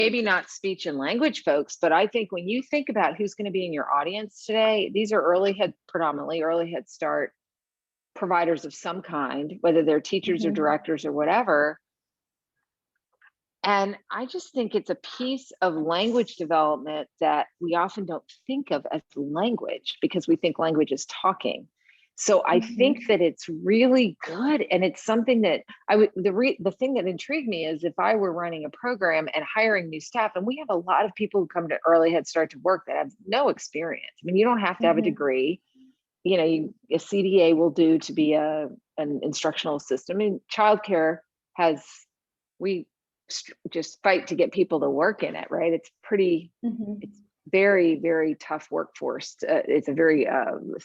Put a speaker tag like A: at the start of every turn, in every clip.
A: maybe not speech and language folks, but I think when you think about who's going to be in your audience today, these are predominantly early Head Start providers of some kind, whether they're teachers or directors or whatever. And I just think it's a piece of language development that we often don't think of as language, because we think language is talking. So I think that it's really good. And it's something that the thing that intrigued me is if I were running a program and hiring new staff, and we have a lot of people who come to early Head Start to work that have no experience. I mean, you don't have to have a degree. You know, a CDA will do to be an instructional assistant. I mean, childcare we just fight to get people to work in it, right? It's pretty, it's very, very tough workforce. It's a very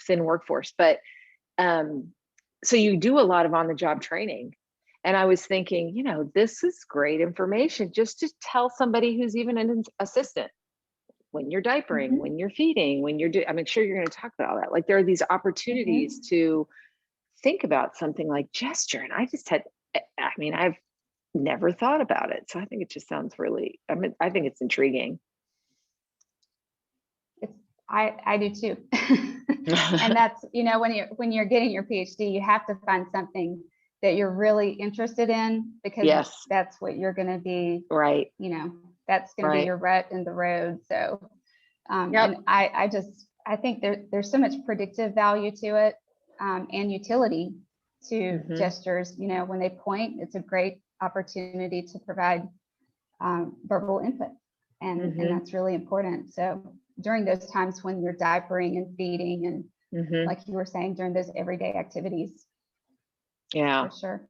A: thin workforce, but so you do a lot of on-the-job training. And I was thinking, you know, this is great information just to tell somebody who's even an assistant, when you're diapering, when you're feeding, when you're doing, I'm sure you're going to talk about all that. Like there are these opportunities to think about something like gesture. And I mean, I've never thought about it. So I think it just sounds really, I think it's intriguing.
B: I do too. And that's, you know, when you're getting your PhD, you have to find something that you're really interested in, because that's what you're going to be, right? You know, that's going to be your rut in the road. So, and I think there's so much predictive value to it, and utility to gestures. You know, when they point, it's a great opportunity to provide verbal input, and that's really important. So during those times when you're diapering and feeding, and like you were saying, during those everyday activities. Yeah, for sure.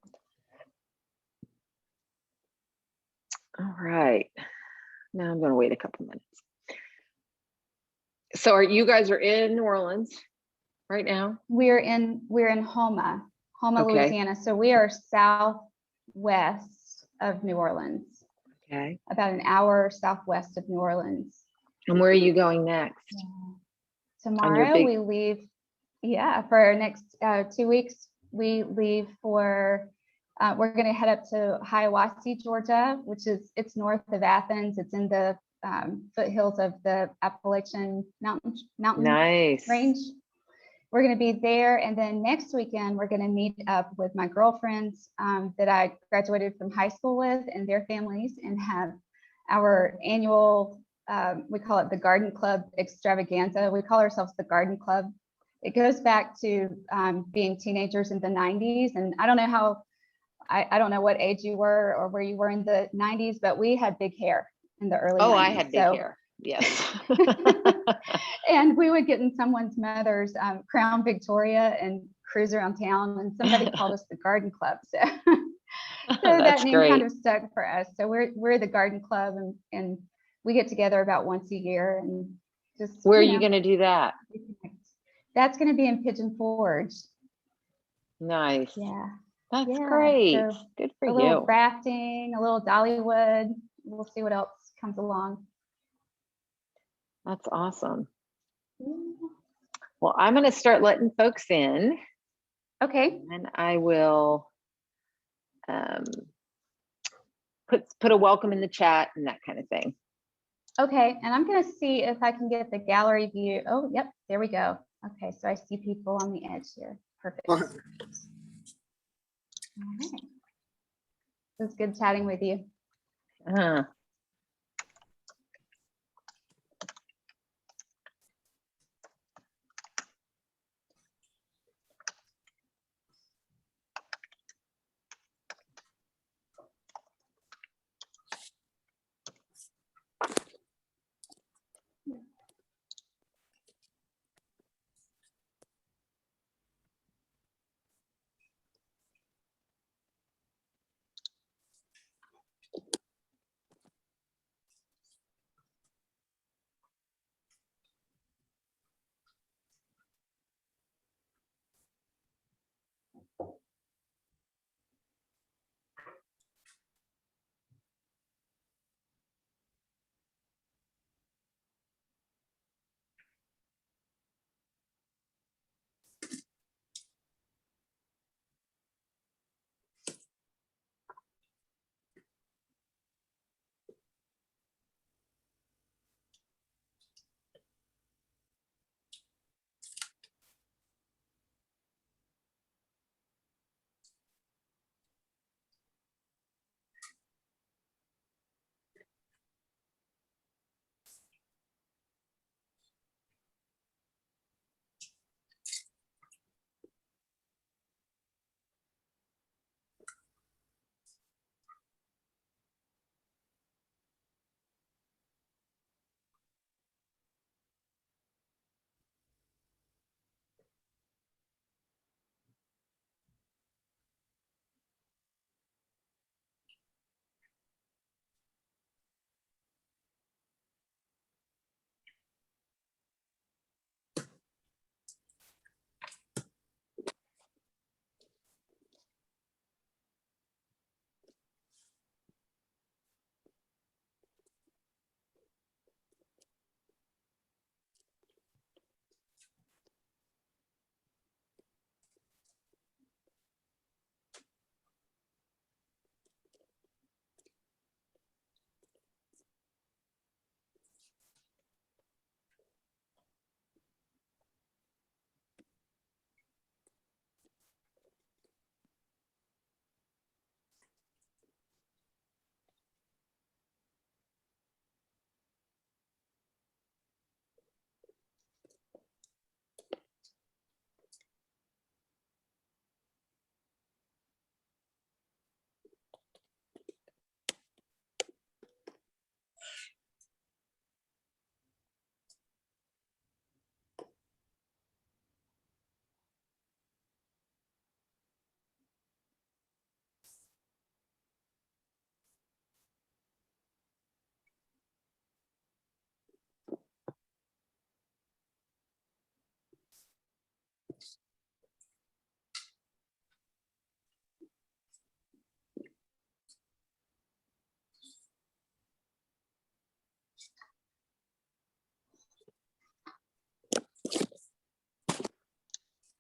A: All right. Now I'm going to wait a couple minutes. So you guys are in New Orleans right now?
B: We're in Houma, Louisiana. So we are southwest of New Orleans.
A: Okay.
B: About an hour southwest of New Orleans.
A: And where are you going next?
B: Tomorrow we leave. Yeah, for our next 2 weeks, we leave for. We're going to head up to Hiawassee, Georgia, it's north of Athens. It's in the foothills of the Appalachian mountain range. We're going to be there, and then next weekend we're going to meet up with my girlfriends that I graduated from high school with and their families, and have our annual. We call it the Garden Club Extravaganza. We call ourselves the Garden Club. It goes back to being teenagers in the 90s, and I don't know how. I don't know what age you were or where you were in the 90s, but we had big hair in the early 90s.
A: I had big hair. Yes.
B: And we would get in someone's mother's Crown Victoria and cruise around town, and somebody called us the Garden Club. So, that name kind of stuck for us. So we're the Garden Club, and we get together about once a year, and just.
A: Where are you going to do that?
B: That's going to be in Pigeon Forge.
A: Nice.
B: Yeah.
A: That's great. So good for you.
B: A little rafting, a little Dollywood. We'll see what else comes along.
A: That's awesome. Well, I'm going to start letting folks in.
B: Okay.
A: And I will put a welcome in the chat and that kind of thing.
B: Okay. And I'm going to see if I can get the gallery view. Oh, yep. There we go. Okay. So I see people on the edge here. Perfect. All right. It was good chatting with you.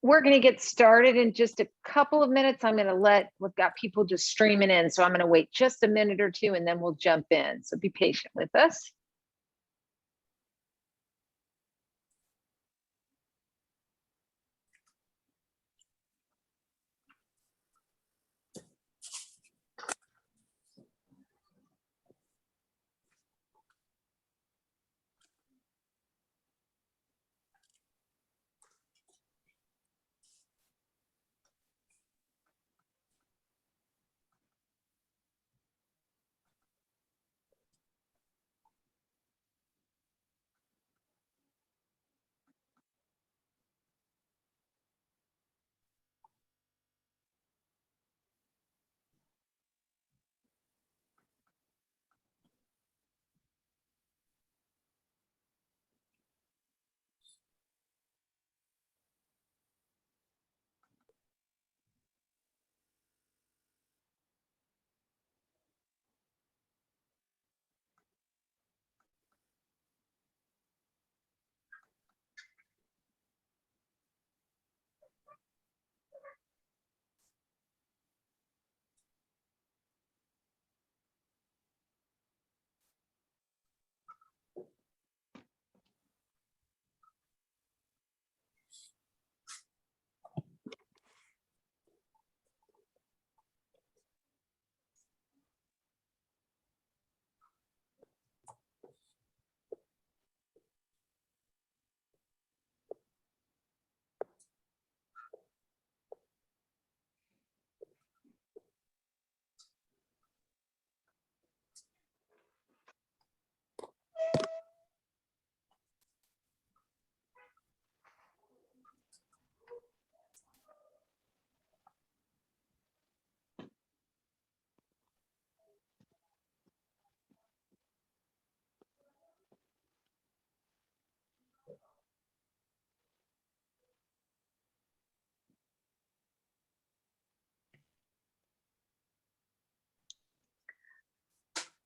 A: we're going to get started in just a couple of minutes. We've got people just streaming in, so I'm going to wait just a minute or two and then we'll jump in. So be patient with us.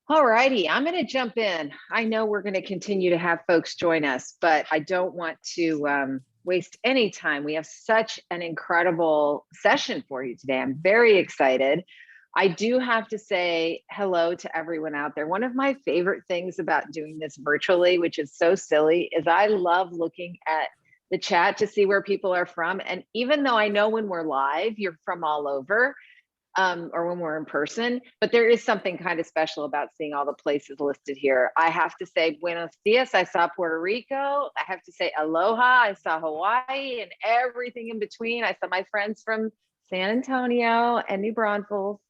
A: All righty, I'm going to jump in. I know we're going to continue to have folks join us, but I don't want to waste any time. We have such an incredible session for you today. I'm very excited. I do have to say hello to everyone out there. One of my favorite things about doing this virtually, which is so silly, is I love looking at the chat to see where people are from. And even though I know when we're live, you're from all over, or when we're in person, but there is something kind of special about seeing all the places listed here. I have to say Buenos dias, I saw Puerto Rico. I have to say aloha, I saw Hawaii, and everything in between. I saw my friends from San Antonio and New Braunfels.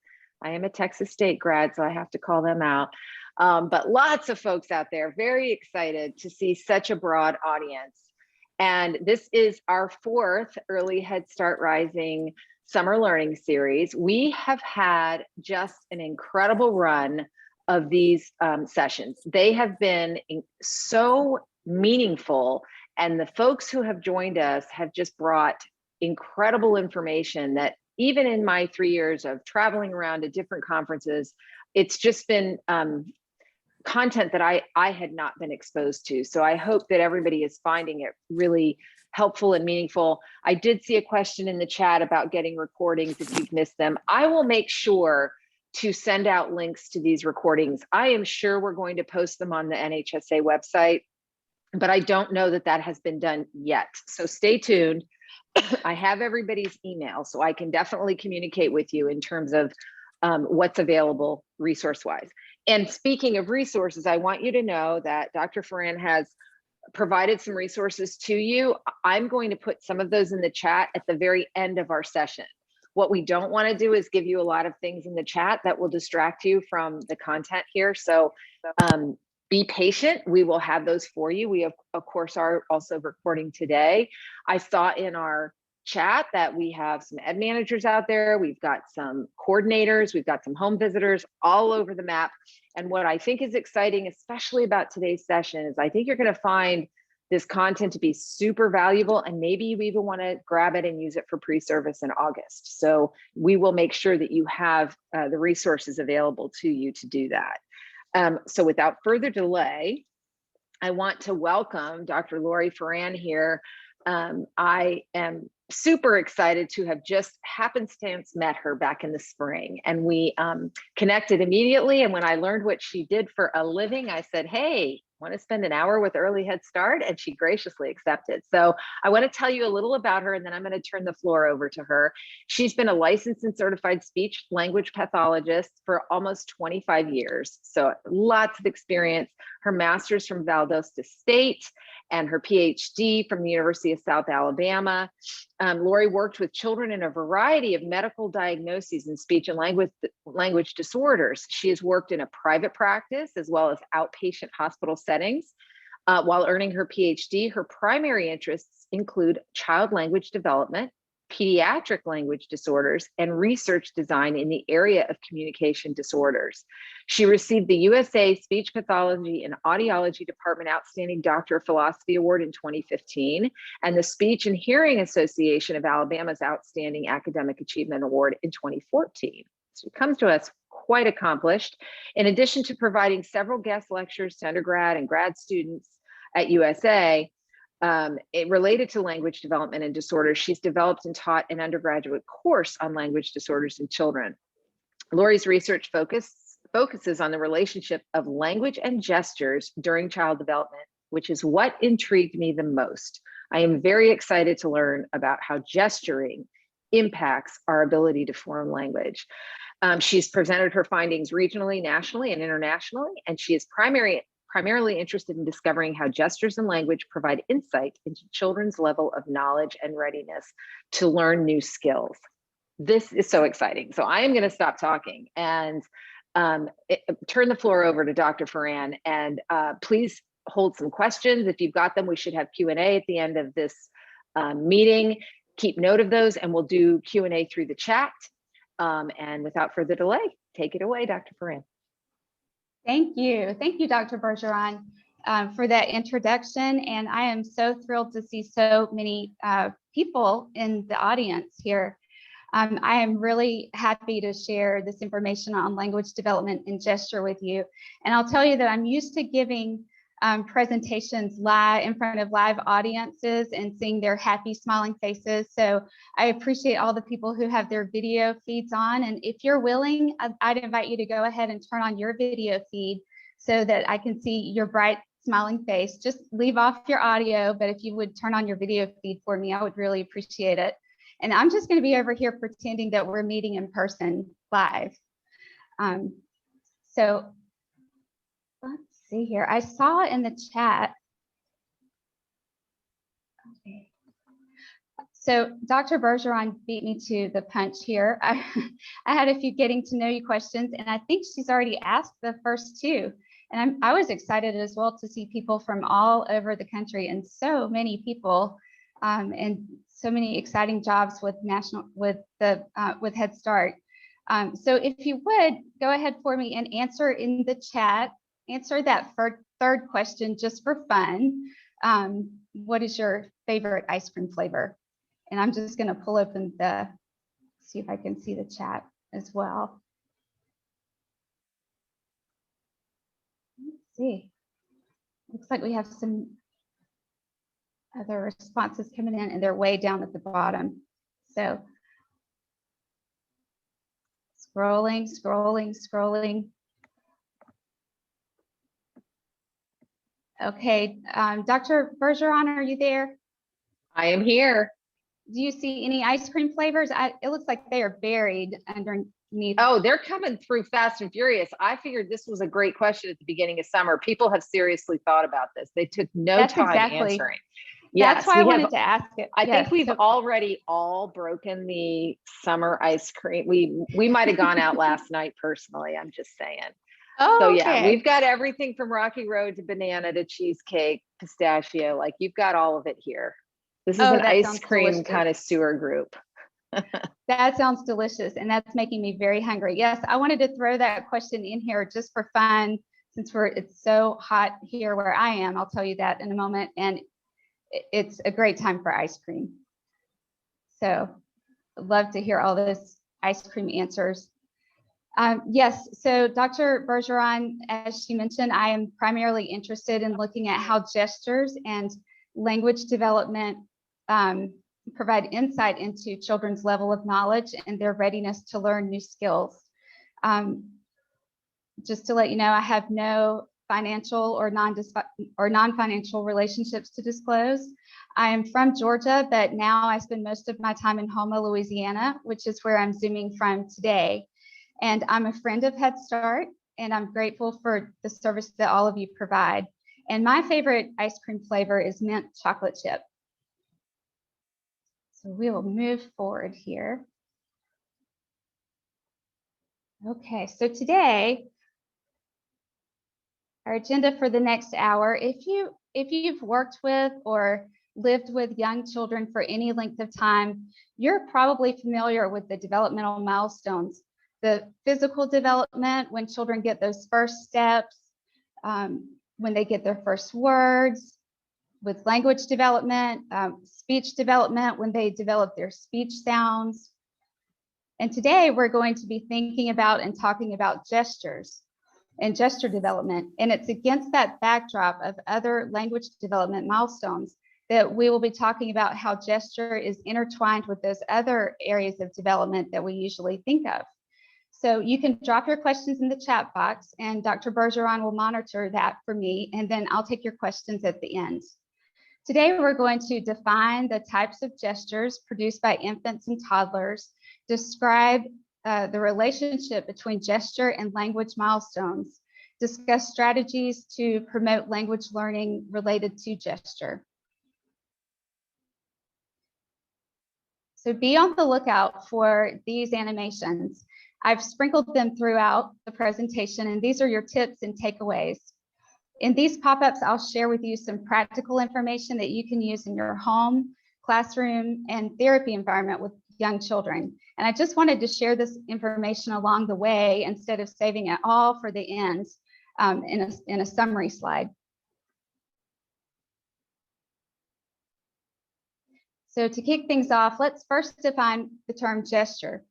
A: I am a Texas State grad, so I have to call them out. But lots of folks out there, very excited to see such a broad audience. And this is our 4th Early Head Start Rising Summer Learning Series. We have had just an incredible run of these sessions. They have been so meaningful, and the folks who have joined us have just brought incredible information that even in my 3 years of traveling around to different conferences, it's just been content that I had not been exposed to. So I hope that everybody is finding it really helpful and meaningful. I did see a question in the chat about getting recordings if you've missed them. I will make sure to send out links to these recordings. I am sure we're going to post them on the NHSA website, but I don't know that that has been done yet. So stay tuned. I have everybody's email, so I can definitely communicate with you in terms of what's available resource-wise. And speaking of resources, I want you to know that Dr. Foran has provided some resources to you. I'm going to put some of those in the chat at the very end of our session. What we don't want to do is give you a lot of things in the chat that will distract you from the content here. So be patient. We will have those for you. We of course are also recording today. I saw in our chat that we have some ed managers out there. We've got some coordinators. We've got some home visitors all over the map. And what I think is exciting, especially about today's session, is I think you're going to find this content to be super valuable, and maybe you even want to grab it and use it for pre-service in August. So we will make sure that you have the resources available to you to do that. So without further delay, I want to welcome Dr. Lori Foran here. I am super excited to have just happenstance met her back in the spring, and we connected immediately. And when I learned what she did for a living, I said, hey, want to spend an hour with Early Head Start? And she graciously accepted. So I want to tell you a little about her, and then I'm going to turn the floor over to her. She's been a licensed and certified speech language pathologist for almost 25 years. So lots of experience. Her master's from Valdosta State and her PhD from the University of South Alabama. Lori worked with children in a variety of medical diagnoses in speech and language disorders. She has worked in a private practice as well as outpatient hospital settings. While earning her PhD, her primary interests include child language development, pediatric language disorders, and research design in the area of communication disorders. She received the USA Speech Pathology and Audiology Department Outstanding Doctor of Philosophy Award in 2015, and the Speech and Hearing Association of Alabama's Outstanding Academic Achievement Award in 2014. So she comes to us quite accomplished. In addition to providing several guest lectures to undergrad and grad students at USA, related to language development and disorders, she's developed and taught an undergraduate course on language disorders in children. Lori's research focuses on the relationship of language and gestures during child development, which is what intrigued me the most. I am very excited to learn about how gesturing impacts our ability to form language. She's presented her findings regionally, nationally, and internationally, and she is primarily interested in discovering how gestures and language provide insight into children's level of knowledge and readiness to learn new skills. This is so exciting. So I am going to stop talking and turn the floor over to Dr. Foran, and please hold some questions. If you've got them, we should have Q&A at the end of this meeting. Keep note of those, and we'll do Q&A through the chat. And without further delay, take it away, Dr. Foran.
B: Thank you, Dr. Bergeron, for that introduction. And I am so thrilled to see so many people in the audience here. I am really happy to share this information on language development and gesture with you. And I'll tell you that I'm used to giving presentations live in front of live audiences and seeing their happy smiling faces. So I appreciate all the people who have their video feeds on. And if you're willing, I'd invite you to go ahead and turn on your video feed so that I can see your bright smiling face. Just leave off your audio, but if you would turn on your video feed for me, I would really appreciate it. And I'm just going to be over here pretending that we're meeting in person live. So let's see here. I saw in the chat. Okay. So Dr. Bergeron beat me to the punch here. I had a few getting to know you questions, and I think she's already asked the first two. And I was excited as well to see people from all over the country, and so many people and so many exciting jobs with Head Start. So if you would go ahead for me and answer in the chat, answer that third question just for fun. What is your favorite ice cream flavor? And I'm just going to pull open see if I can see the chat as well. Let's see. Looks like we have some other responses coming in, and they're way down at the bottom. So scrolling. Okay, Dr. Bergeron, are you there?
A: I am here.
B: Do you see any ice cream flavors? It looks like they are buried underneath.
A: Oh, they're coming through fast and furious. I figured this was a great question at the beginning of summer. People have seriously thought about this. They took no time answering.
B: That's why I wanted to ask it.
A: I think we've already all broken the summer ice cream. We might have gone out last night personally, I'm just saying.
B: Oh,
A: so yeah,
B: okay.
A: We've got everything from Rocky Road to banana to cheesecake, pistachio, like you've got all of it here. This is an ice cream kind of sewer group.
B: That sounds delicious, and that's making me very hungry. Yes, I wanted to throw that question in here just for fun, since it's so hot here where I am. I'll tell you that in a moment, and it's a great time for ice cream. So I'd love to hear all those ice cream answers. Yes, so Dr. Bergeron, as she mentioned, I am primarily interested in looking at how gestures and language development provide insight into children's level of knowledge and their readiness to learn new skills. Just to let you know, I have no financial or non-financial relationships to disclose. I am from Georgia, but now I spend most of my time in Houma, Louisiana, which is where I'm Zooming from today. And I'm a friend of Head Start, and I'm grateful for the service that all of you provide. And my favorite ice cream flavor is mint chocolate chip. So we will move forward here. Okay, so today, our agenda for the next hour, if you've worked with or lived with young children for any length of time, you're probably familiar with the developmental milestones. The physical development, when children get those first steps, when they get their first words, with language development, speech development, when they develop their speech sounds. And today we're going to be thinking about and talking about gestures and gesture development. And it's against that backdrop of other language development milestones that we will be talking about how gesture is intertwined with those other areas of development that we usually think of. So you can drop your questions in the chat box, and Dr. Bergeron will monitor that for me, and then I'll take your questions at the end. Today, we're going to define the types of gestures produced by infants and toddlers, describe the relationship between gesture and language milestones, discuss strategies to promote language learning related to gesture. So be on the lookout for these animations. I've sprinkled them throughout the presentation, and these are your tips and takeaways. In these pop-ups, I'll share with you some practical information that you can use in your home, classroom, and therapy environment with young children. And I just wanted to share this information along the way instead of saving it all for the end in a summary slide. So to kick things off, let's first define the term gesture.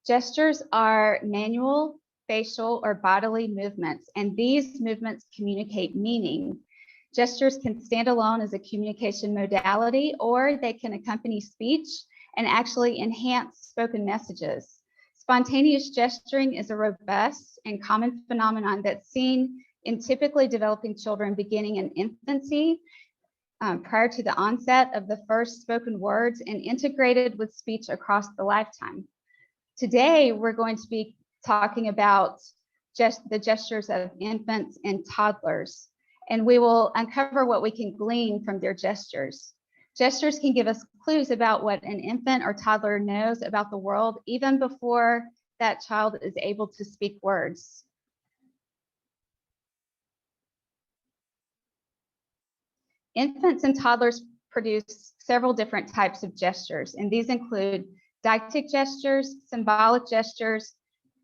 B: Gestures are manual, facial, or bodily movements, and these movements communicate meaning. Gestures can stand alone as a communication modality, or they can accompany speech and actually enhance spoken messages. Spontaneous gesturing is a robust and common phenomenon that's seen in typically developing children beginning in infancy, prior to the onset of the first spoken words, and integrated with speech across the lifetime. Today, we're going to be talking about the gestures of infants and toddlers, and we will uncover what we can glean from their gestures. Gestures can give us clues about what an infant or toddler knows about the world even before that child is able to speak words. Infants and toddlers produce several different types of gestures, and these include dietic gestures, symbolic gestures,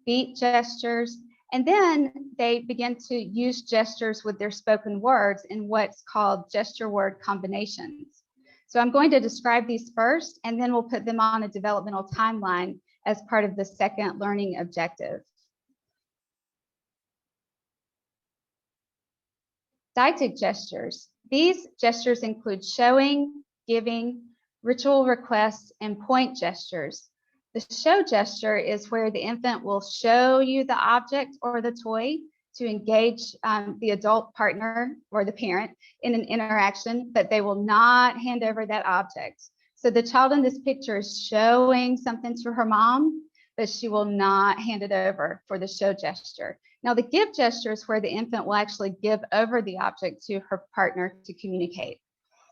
B: beat gestures, and then they begin to use gestures with their spoken words in what's called gesture word combinations. So I'm going to describe these first, and then we'll put them on a developmental timeline as part of the second learning objective. Dietic gestures. These gestures include showing, giving, ritual requests, and point gestures. The show gesture is where the infant will show you the object or the toy to engage the adult partner or the parent in an interaction, but they will not hand over that object. So the child in this picture is showing something to her mom, but she will not hand it over for the show gesture. Now, the give gesture is where the infant will actually give over the object to her partner to communicate.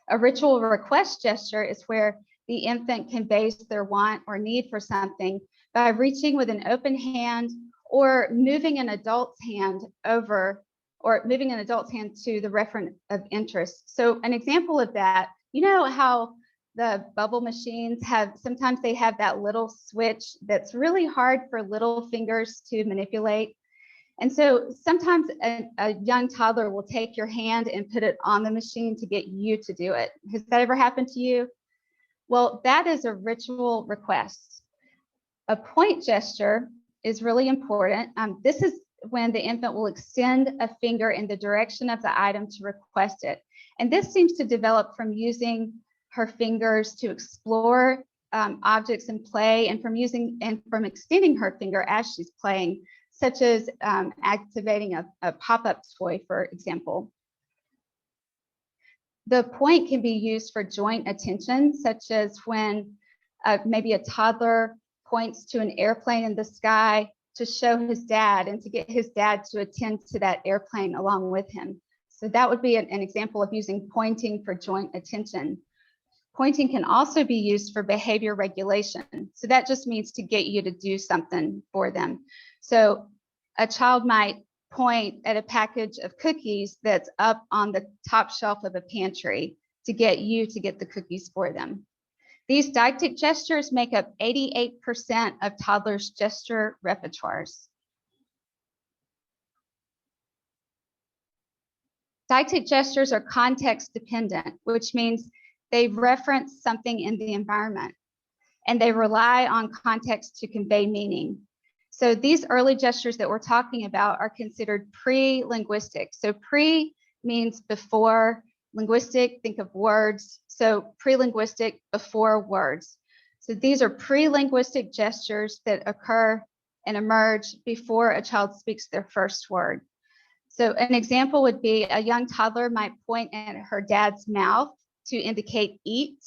B: A ritual request gesture is where the infant conveys their want or need for something by reaching with an open hand or moving an adult's hand over, or moving an adult's hand to the referent of interest. So an example of that, you know how the bubble machines sometimes they have that little switch that's really hard for little fingers to manipulate. And so sometimes a young toddler will take your hand and put it on the machine to get you to do it. Has that ever happened to you? Well, that is a ritual request. A point gesture is really important. This is when the infant will extend a finger in the direction of the item to request it. And this seems to develop from using her fingers to explore objects in play, and from extending her finger as she's playing, such as activating a pop-up toy, for example. The point can be used for joint attention, such as when maybe a toddler points to an airplane in the sky to show his dad and to get his dad to attend to that airplane along with him. So that would be an example of using pointing for joint attention. Pointing can also be used for behavior regulation. So that just means to get you to do something for them. So a child might point at a package of cookies that's up on the top shelf of a pantry to get you to get the cookies for them. These dietic gestures make up 88% of toddlers' gesture repertoires. Dietic gestures are context dependent, which means they reference something in the environment, and they rely on context to convey meaning. So these early gestures that we're talking about are considered pre-linguistic. So pre means before, linguistic, think of words. So pre-linguistic, before words. So these are pre-linguistic gestures that occur and emerge before a child speaks their first word. So an example would be a young toddler might point at her dad's mouth to indicate eat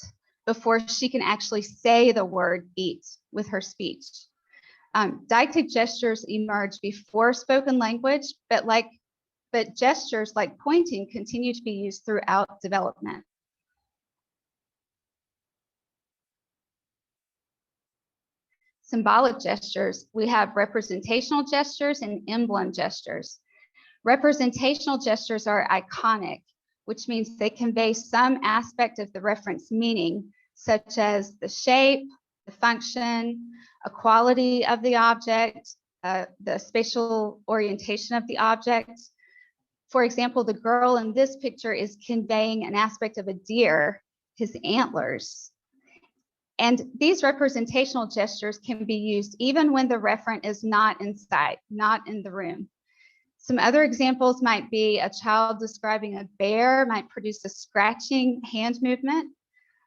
B: before she can actually say the word eat with her speech. Dietic gestures emerge before spoken language, but gestures like pointing continue to be used throughout development. Symbolic gestures, we have representational gestures and emblem gestures. Representational gestures are iconic, which means they convey some aspect of the reference meaning, such as the shape, the function, a quality of the object, the spatial orientation of the object. For example, the girl in this picture is conveying an aspect of a deer, his antlers. And these representational gestures can be used even when the referent is not in sight, not in the room. Some other examples might be a child describing a bear might produce a scratching hand movement.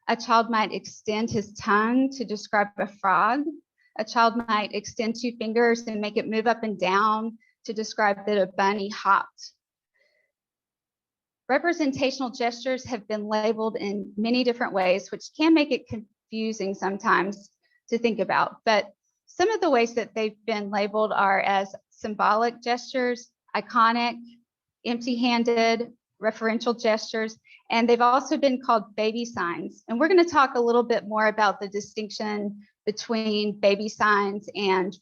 B: A child might extend his tongue to describe a frog. A child might extend two fingers and make it move up and down to describe that a bunny hopped. Representational gestures have been labeled in many different ways, which can make it confusing sometimes to think about. But some of the ways that they've been labeled are as symbolic gestures, iconic, empty-handed, referential gestures, and they've also been called baby signs. And we're going to talk a little bit more about the distinction between baby signs and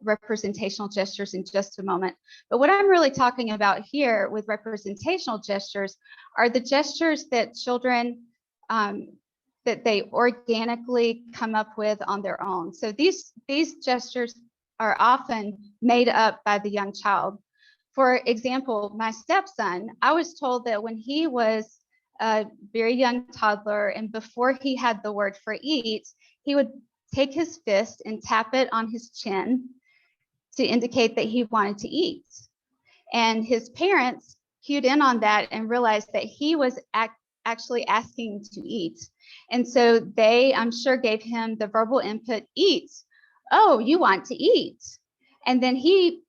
B: representational gestures in just a moment. But what I'm really talking about here with representational gestures are the gestures that children, that they organically come up with on their own. So these gestures are often made up by the young child. For example, my stepson, I was told that when he was a very young toddler and before he had the word for eat, he would take his fist and tap it on his chin to indicate that he wanted to eat. And his parents cued in on that and realized that he was actually asking to eat. And so they, I'm sure, gave him the verbal input, eat. Oh, you want to eat. And then he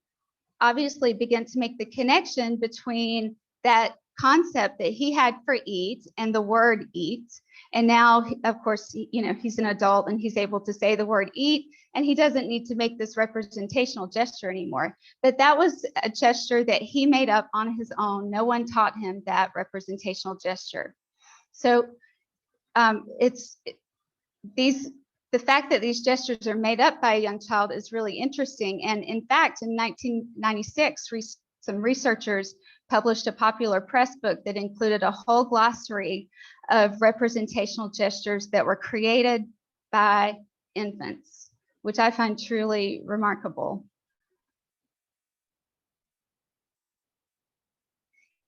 B: obviously began to make the connection between that concept that he had for eat and the word eat. And now, of course, you know, he's an adult and he's able to say the word eat, and he doesn't need to make this representational gesture anymore. But that was a gesture that he made up on his own. No one taught him that representational gesture. So the fact that these gestures are made up by a young child is really interesting. And in fact, in 1996, some researchers published a popular press book that included a whole glossary of representational gestures that were created by infants, which I find truly remarkable.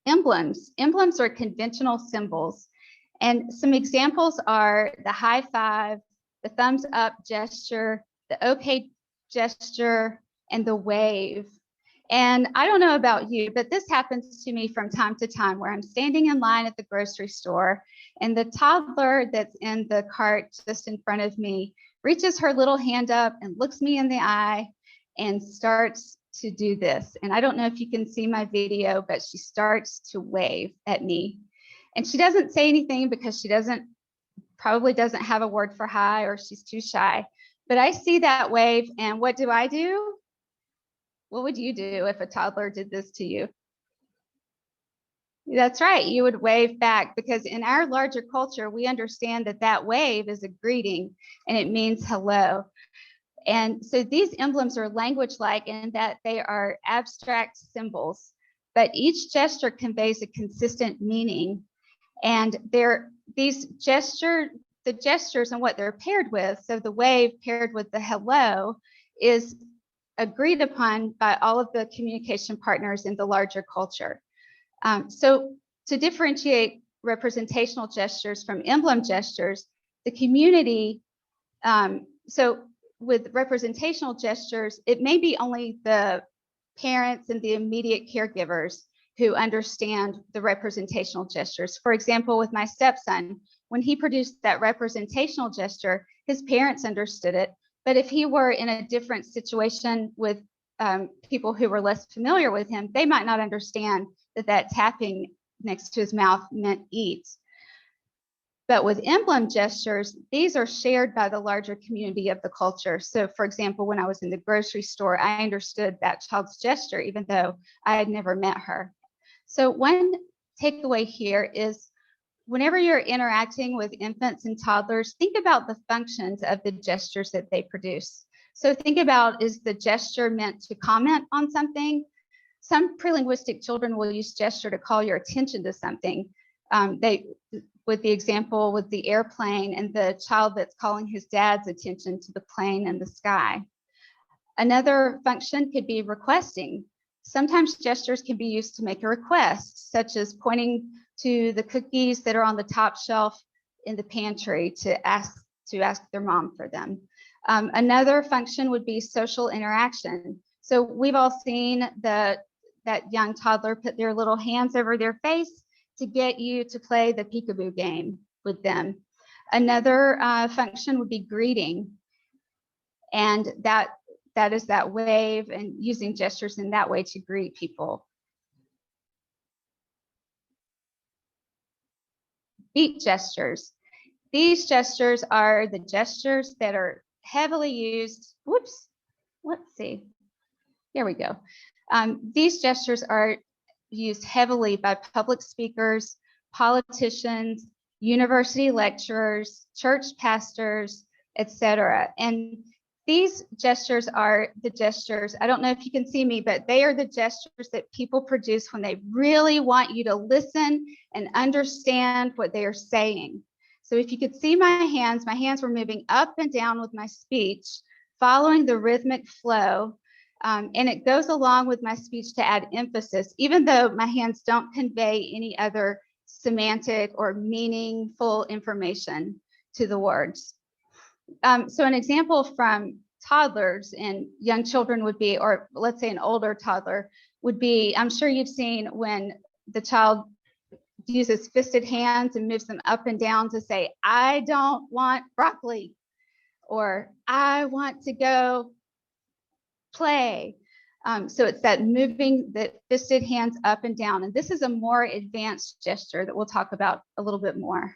B: Emblems. Emblems are conventional symbols. And some examples are the high five, the thumbs up gesture, the okay gesture, and the wave. And I don't know about you, but this happens to me from time to time where I'm standing in line at the grocery store and the toddler that's in the cart just in front of me reaches her little hand up and looks me in the eye and starts to do this. And I don't know if you can see my video, but she starts to wave at me. And she doesn't say anything because she probably doesn't have a word for hi, or she's too shy. But I see that wave, and what do? What would you do if a toddler did this to you? That's right, you would wave back, because in our larger culture, we understand that that wave is a greeting and it means hello. And so these emblems are language-like in that they are abstract symbols, but each gesture conveys a consistent meaning. And the gestures and what they're paired with, so the wave paired with the hello, is agreed upon by all of the communication partners in the larger culture. So to differentiate representational gestures from emblem gestures, the community, so with representational gestures, it may be only the parents and the immediate caregivers who understand the representational gestures. For example, with my stepson, when he produced that representational gesture, his parents understood it. But if he were in a different situation with people who were less familiar with him, they might not understand that tapping next to his mouth meant eat. But with emblem gestures, these are shared by the larger community of the culture. So for example, when I was in the grocery store, I understood that child's gesture, even though I had never met her. So one takeaway here is, whenever you're interacting with infants and toddlers, think about the functions of the gestures that they produce. So think about, is the gesture meant to comment on something? Some pre-linguistic children will use gesture to call your attention to something. With the example with the airplane and the child that's calling his dad's attention to the plane and the sky. Another function could be requesting. Sometimes gestures can be used to make a request, such as pointing to the cookies that are on the top shelf in the pantry to ask their mom for them. Another function would be social interaction. So we've all seen that young toddler put their little hands over their face to get you to play the peekaboo game with them. Another function would be greeting, and that is that wave and using gestures in that way to greet people. Beat gestures. These gestures are the gestures that are heavily used. Whoops, let's see. Here we go. These gestures are used heavily by public speakers, politicians, university lecturers, church pastors, etc. And these gestures are the gestures, I don't know if you can see me, but they are the gestures that people produce when they really want you to listen and understand what they are saying. So if you could see my hands were moving up and down with my speech, following the rhythmic flow. And it goes along with my speech to add emphasis, even though my hands don't convey any other semantic or meaningful information to the words. So an example from toddlers and young children would be, or let's say an older toddler would be, I'm sure you've seen when the child uses fisted hands and moves them up and down to say, I don't want broccoli, or I want to go play. So it's that moving the fisted hands up and down. And this is a more advanced gesture that we'll talk about a little bit more.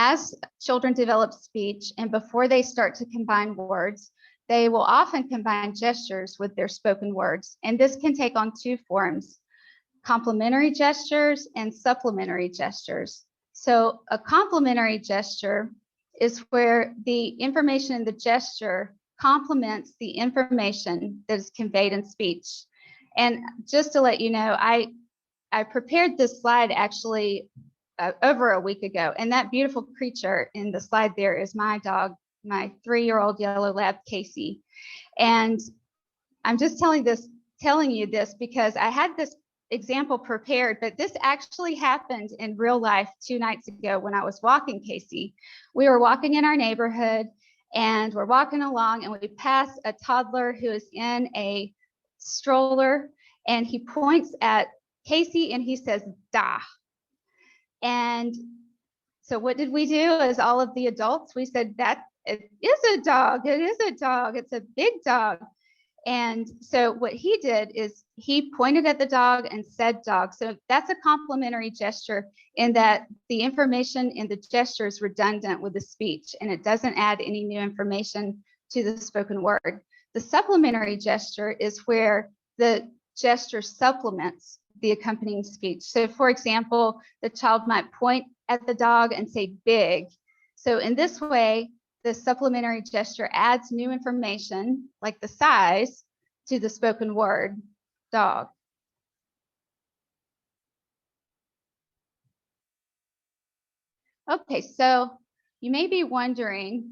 B: As children develop speech and before they start to combine words, they will often combine gestures with their spoken words. And this can take on two forms: complementary gestures and supplementary gestures. So a complementary gesture is where the information in the gesture complements the information that is conveyed in speech. And just to let you know, I prepared this slide actually over a week ago, and that beautiful creature in the slide there is my dog, my 3-year-old yellow lab, Casey. And I'm just telling you this because I had this example prepared, but this actually happened in real life 2 nights ago when I was walking Casey. We were walking in our neighborhood And we're walking along and we pass a toddler who is in a stroller, and he points at Casey and he says, "Da." And so what did we do as all of the adults? We said, "That it is a dog. It is a dog. It's a big dog." And so what he did is he pointed at the dog and said dog. So that's a complementary gesture in that the information in the gesture is redundant with the speech, and it doesn't add any new information to the spoken word. The supplementary gesture is where the gesture supplements the accompanying speech. So for example, the child might point at the dog and say big. So in this way, the supplementary gesture adds new information, like the size, to the spoken word, dog. Okay, so you may be wondering,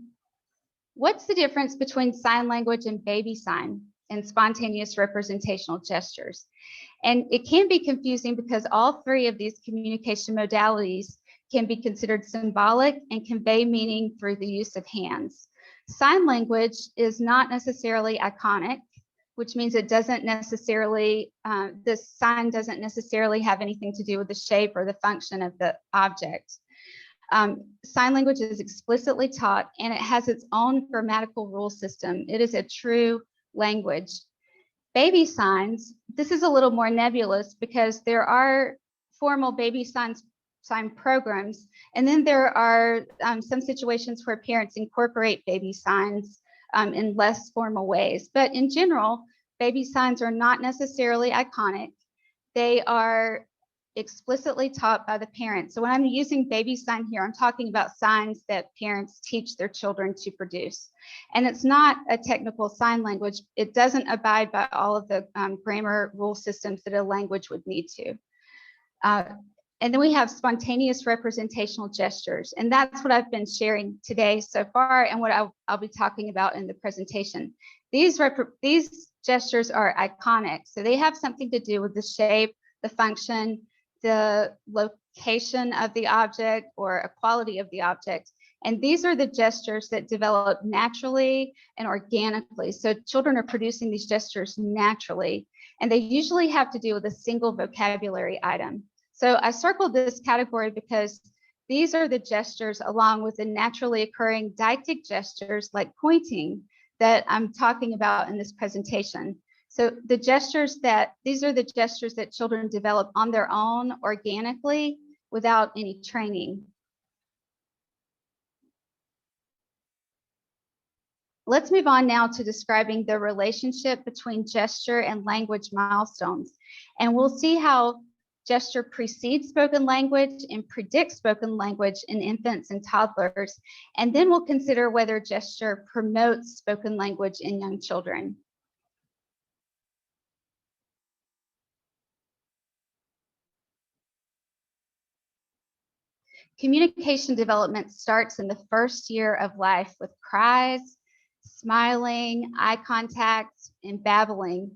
B: what's the difference between sign language and baby sign and spontaneous representational gestures? And it can be confusing because all three of these communication modalities can be considered symbolic and convey meaning through the use of hands. Sign language is not necessarily iconic, which means it doesn't necessarily, this sign doesn't necessarily have anything to do with the shape or the function of the object. Sign language is explicitly taught and it has its own grammatical rule system. It is a true language. Baby signs, this is a little more nebulous because there are formal baby sign programs, and then there are some situations where parents incorporate baby signs in less formal ways. But in general, baby signs are not necessarily iconic. They are explicitly taught by the parents. So when I'm using baby sign here, I'm talking about signs that parents teach their children to produce. And it's not a technical sign language. It doesn't abide by all of the grammar rule systems that a language would need to. And then we have spontaneous representational gestures. And that's what I've been sharing today so far and what I'll be talking about in the presentation. These gestures are iconic. So they have something to do with the shape, the function, the location of the object, or a quality of the object. And these are the gestures that develop naturally and organically. So children are producing these gestures naturally, and they usually have to do with a single vocabulary item. So I circled this category because these are the gestures along with the naturally occurring dietic gestures like pointing that I'm talking about in this presentation. So the gestures these are the gestures that children develop on their own organically without any training. Let's move on now to describing the relationship between gesture and language milestones. And we'll see how gesture precedes spoken language and predicts spoken language in infants and toddlers. And then we'll consider whether gesture promotes spoken language in young children. Communication development starts in the first year of life with cries, smiling, eye contact, and babbling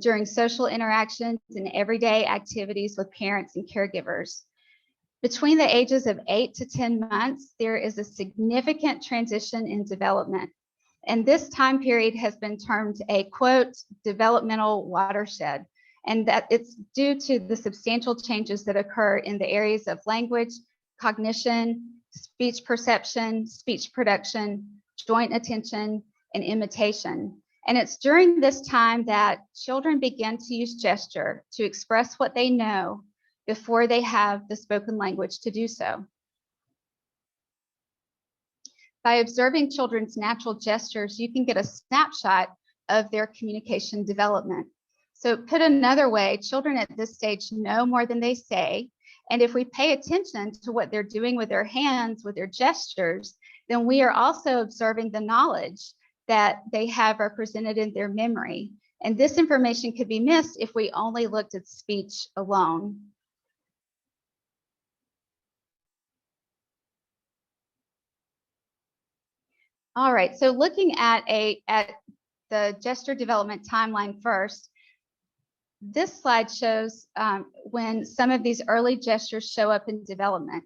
B: during social interactions and everyday activities with parents and caregivers. Between the ages of 8 to 10 months, there is a significant transition in development. And this time period has been termed a, quote, developmental watershed. And that it's due to the substantial changes that occur in the areas of language, cognition, speech perception, speech production, joint attention, and imitation. And it's during this time that children begin to use gesture to express what they know before they have the spoken language to do so. By observing children's natural gestures, you can get a snapshot of their communication development. So put another way, children at this stage know more than they say. And if we pay attention to what they're doing with their hands, with their gestures, then we are also observing the knowledge that they have represented in their memory. And this information could be missed if we only looked at speech alone. All right, so looking at the gesture development timeline first, this slide shows when some of these early gestures show up in development.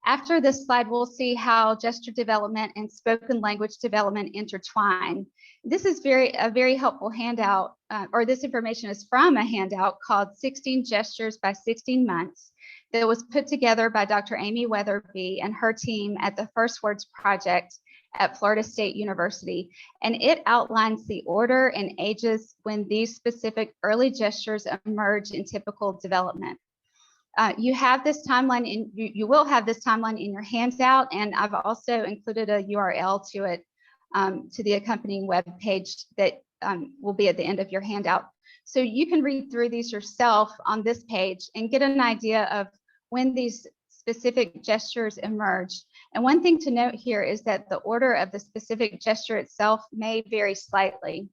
B: After this slide, we'll see how gesture development and spoken language development intertwine. This is a very helpful handout, or this information is from a handout called 16 Gestures by 16 Months that was put together by Dr. Amy Weatherby and her team at the First Words Project at Florida State University. And it outlines the order and ages when these specific early gestures emerge in typical development. You have this timeline you will have this timeline in your handout, and I've also included a URL to it, to the accompanying web page that will be at the end of your handout. So you can read through these yourself on this page and get an idea of when these specific gestures emerge. And one thing to note here is that the order of the specific gesture itself may vary slightly.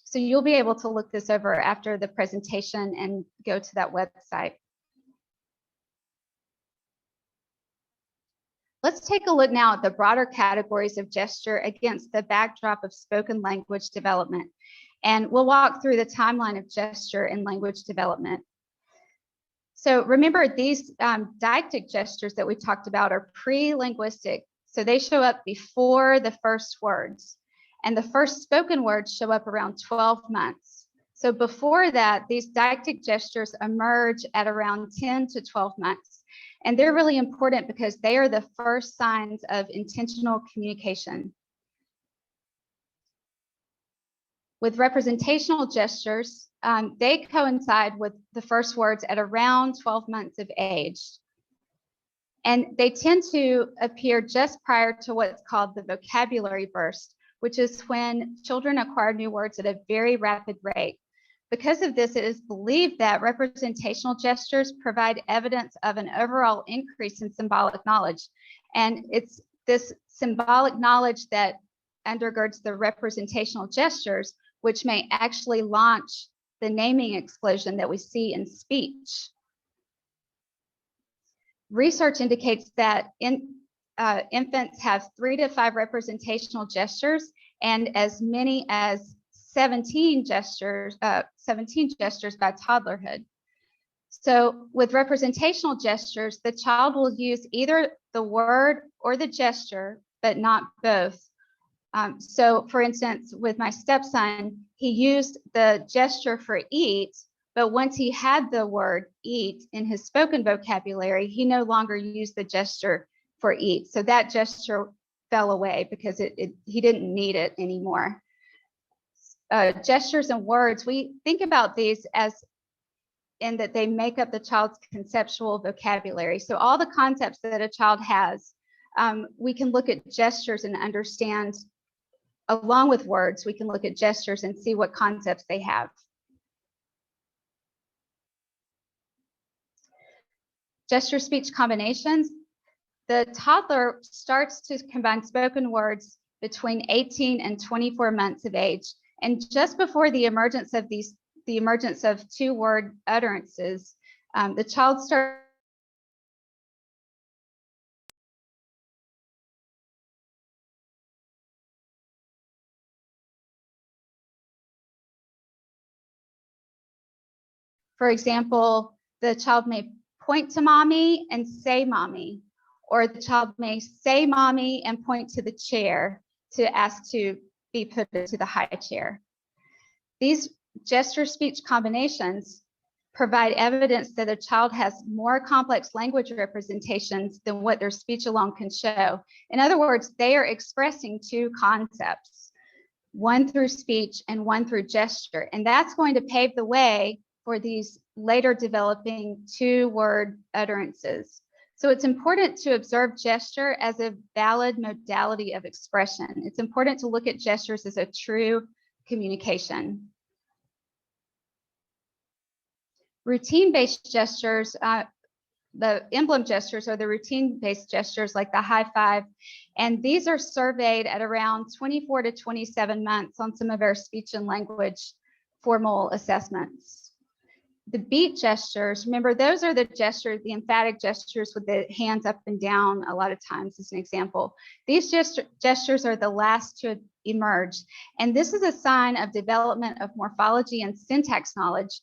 B: So you'll be able to look this over after the presentation and go to that website. Let's take a look now at the broader categories of gesture against the backdrop of spoken language development. And we'll walk through the timeline of gesture and language development. So remember, these dietic gestures that we talked about are pre-linguistic. So they show up before the first words. And the first spoken words show up around 12 months. So before that, these dietic gestures emerge at around 10 to 12 months. And they're really important because they are the first signs of intentional communication. With representational gestures, they coincide with the first words at around 12 months of age. And they tend to appear just prior to what's called the vocabulary burst, which is when children acquire new words at a very rapid rate. Because of this, it is believed that representational gestures provide evidence of an overall increase in symbolic knowledge. And it's this symbolic knowledge that undergirds the representational gestures, which may actually launch the naming explosion that we see in speech. Research indicates that infants have 3 to 5 representational gestures and as many as 17 gestures by toddlerhood. So with representational gestures, the child will use either the word or the gesture, but not both. So for instance, with my stepson, he used the gesture for eat, but once he had the word eat in his spoken vocabulary, he no longer used the gesture for eat. So that gesture fell away because he didn't need it anymore. Gestures and words, we think about these as in that they make up the child's conceptual vocabulary. So all the concepts that a child has, we can look at gestures and understand, along with words, we can look at gestures and see what concepts they have. Gesture speech combinations. The toddler starts to combine spoken words between 18 and 24 months of age. And just before the emergence of two-word utterances, the child starts. For example, the child may point to mommy and say mommy, or the child may say mommy and point to the chair to ask to be put into the high chair. These gesture speech combinations provide evidence that a child has more complex language representations than what their speech alone can show. In other words, they are expressing two concepts, one through speech and one through gesture. And that's going to pave the way for these later developing two-word utterances. So it's important to observe gesture as a valid modality of expression. It's important to look at gestures as a true communication. Routine-based gestures, the emblem gestures are the routine-based gestures like the high five, and these are surveyed at around 24 to 27 months on some of our speech and language formal assessments. The beat gestures, remember, those are the gestures, the emphatic gestures with the hands up and down a lot of times as an example. These gestures are the last to emerge. And this is a sign of development of morphology and syntax knowledge.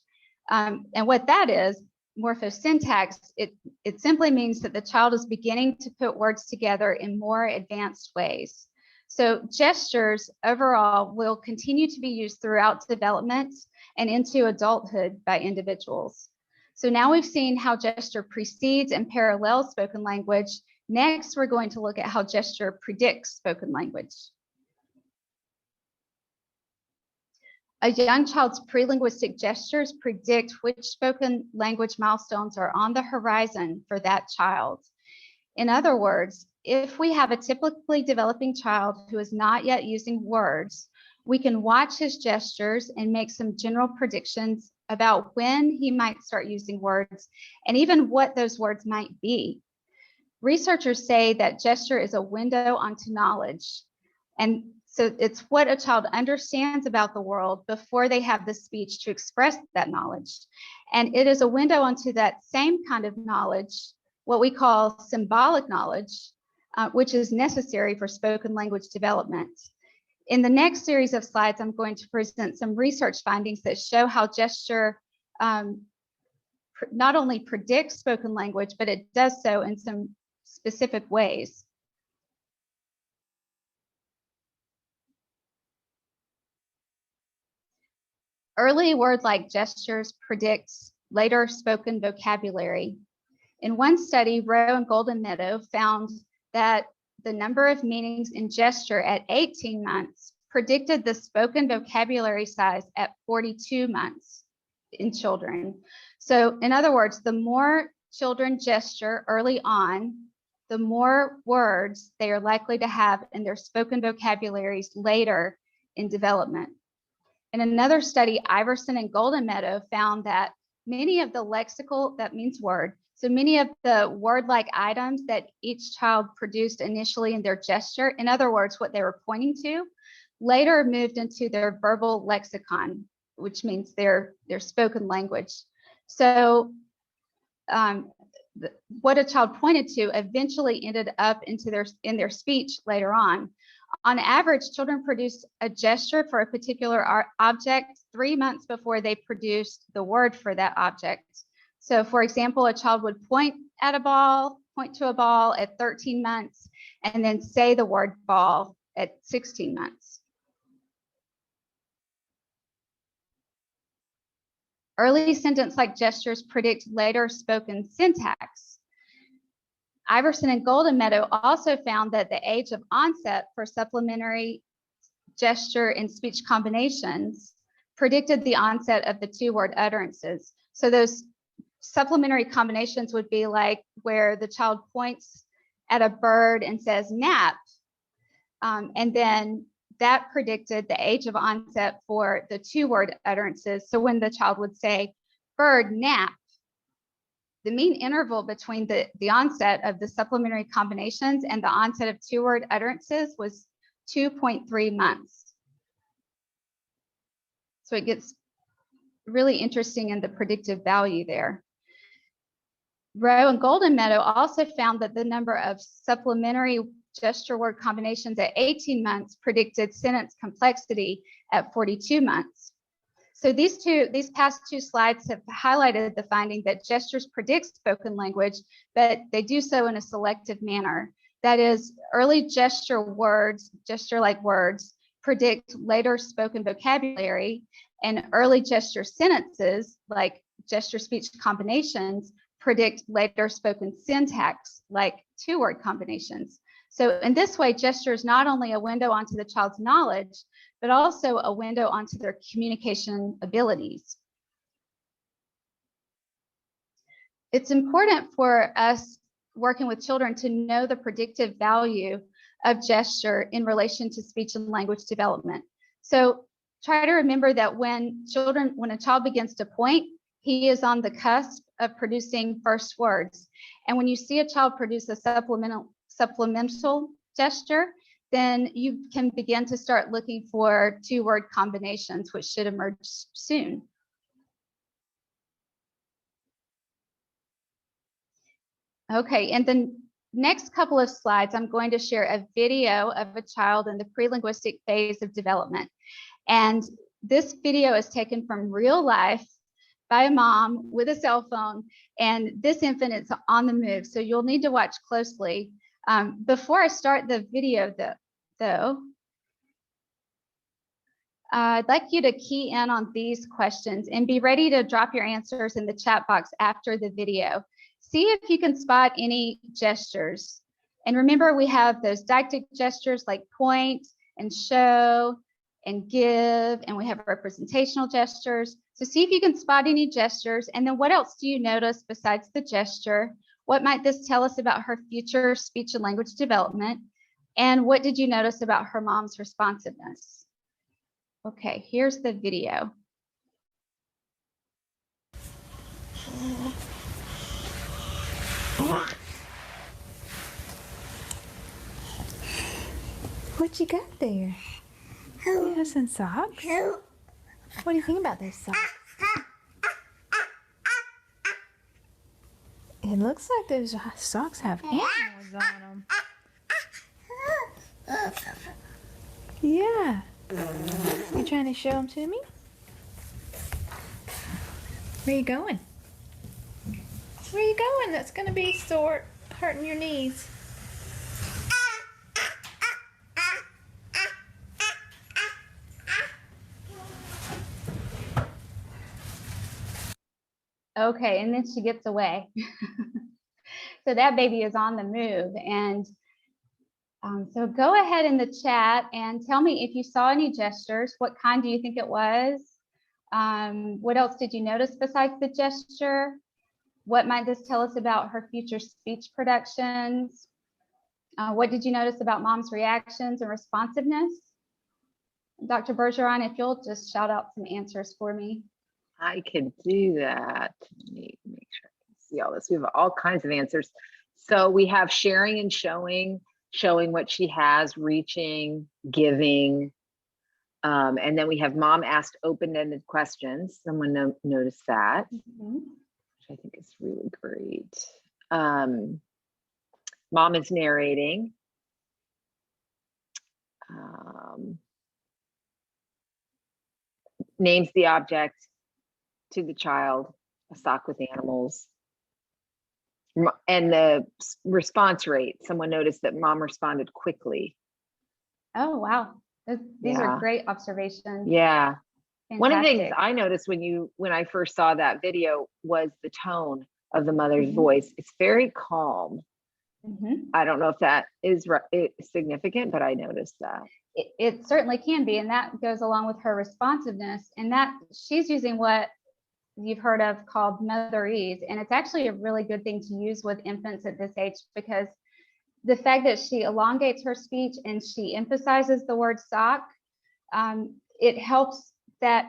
B: And what that is morphosyntax, it simply means that the child is beginning to put words together in more advanced ways. So gestures overall will continue to be used throughout development and into adulthood by individuals. So now we've seen how gesture precedes and parallels spoken language. Next, we're going to look at how gesture predicts spoken language. A young child's pre-linguistic gestures predict which spoken language milestones are on the horizon for that child. In other words, if we have a typically developing child who is not yet using words, we can watch his gestures and make some general predictions about when he might start using words and even what those words might be. Researchers say that gesture is a window onto knowledge. And so it's what a child understands about the world before they have the speech to express that knowledge. And it is a window onto that same kind of knowledge, what we call symbolic knowledge, which is necessary for spoken language development. In the next series of slides, I'm going to present some research findings that show how gesture not only predicts spoken language, but it does so in some specific ways. Early word-like gestures predict later spoken vocabulary. In one study, Rowe and Golden Meadow found that the number of meanings in gesture at 18 months predicted the spoken vocabulary size at 42 months in children. So in other words, the more children gesture early on, the more words they are likely to have in their spoken vocabularies later in development. In another study, Iverson and Golden Meadow found that many of the lexical, that means word, so many of the word-like items that each child produced initially in their gesture, in other words, what they were pointing to, later moved into their verbal lexicon, which means their spoken language. So what a child pointed to eventually ended up in their speech later on. On average, children produce a gesture for a particular object 3 months before they produced the word for that object. So for example, a child would point to a ball at 13 months, and then say the word ball at 16 months. Early sentence-like gestures predict later spoken syntax. Iverson and Golden Meadow also found that the age of onset for supplementary gesture and speech combinations predicted the onset of the two-word utterances. So those supplementary combinations would be like where the child points at a bird and says nap, and then that predicted the age of onset for the two-word utterances. So when the child would say bird nap, the mean interval between the onset of the supplementary combinations and the onset of two-word utterances was 2.3 months. So it gets really interesting in the predictive value there. Rowe and Golden Meadow also found that the number of supplementary gesture word combinations at 18 months predicted sentence complexity at 42 months. So these past two slides have highlighted the finding that gestures predict spoken language, but they do so in a selective manner. That is, early gesture words, gesture-like words, predict later spoken vocabulary, and early gesture sentences, like gesture speech combinations, predict later spoken syntax, like two-word combinations. So in this way, gesture is not only a window onto the child's knowledge, but also a window onto their communication abilities. It's important for us working with children to know the predictive value of gesture in relation to speech and language development. So try to remember that when a child begins to point, he is on the cusp of producing first words. And when you see a child produce a supplemental gesture, then you can begin to start looking for two-word combinations, which should emerge soon. Okay, in the next couple of slides, I'm going to share a video of a child in the pre-linguistic phase of development. And this video is taken from real life by a mom with a cell phone, and this infant is on the move. So you'll need to watch closely. Before I start the video though, I'd like you to key in on these questions and be ready to drop your answers in the chat box after the video. See if you can spot any gestures. And remember, we have those dietic gestures like point and show and give, and we have representational gestures. So see if you can spot any gestures, and then what else do you notice besides the gesture? What might this tell us about her future speech and language development? And what did you notice about her mom's responsiveness? Okay, here's the video.
C: What you got there? You have some socks? What do you think about those socks? It looks like those socks have animals on them. Yeah. You trying to show them to me? Where you going? Where you going? That's going to be sore, hurting your knees.
B: Okay, and then she gets away. So that baby is on the move. And so go ahead in the chat and tell me if you saw any gestures. What kind do you think it was? What else did you notice besides the gesture? What might this tell us about her future speech productions? What did you notice about mom's reactions and responsiveness? Dr. Bergeron, if you'll just shout out some answers for me.
A: I can do that. Let me make sure I can see all this. We have all kinds of answers. So we have sharing and showing what she has, reaching, giving. And then we have mom asked open-ended questions. Someone noticed that, which I think is really great. Mom is narrating. Names the object to the child, a sock with animals. And the response rate, someone noticed that mom responded quickly.
B: Oh, wow. These are great observations.
A: Yeah.
B: Fantastic.
A: One of the things I noticed when I first saw that video was the tone of the mother's voice. It's very calm. I don't know if that is significant, but I noticed that.
B: It certainly can be, and that goes along with her responsiveness, and that she's using what you've heard of called motherese, and it's actually a really good thing to use with infants at this age, because the fact that she elongates her speech and she emphasizes the word sock, it helps that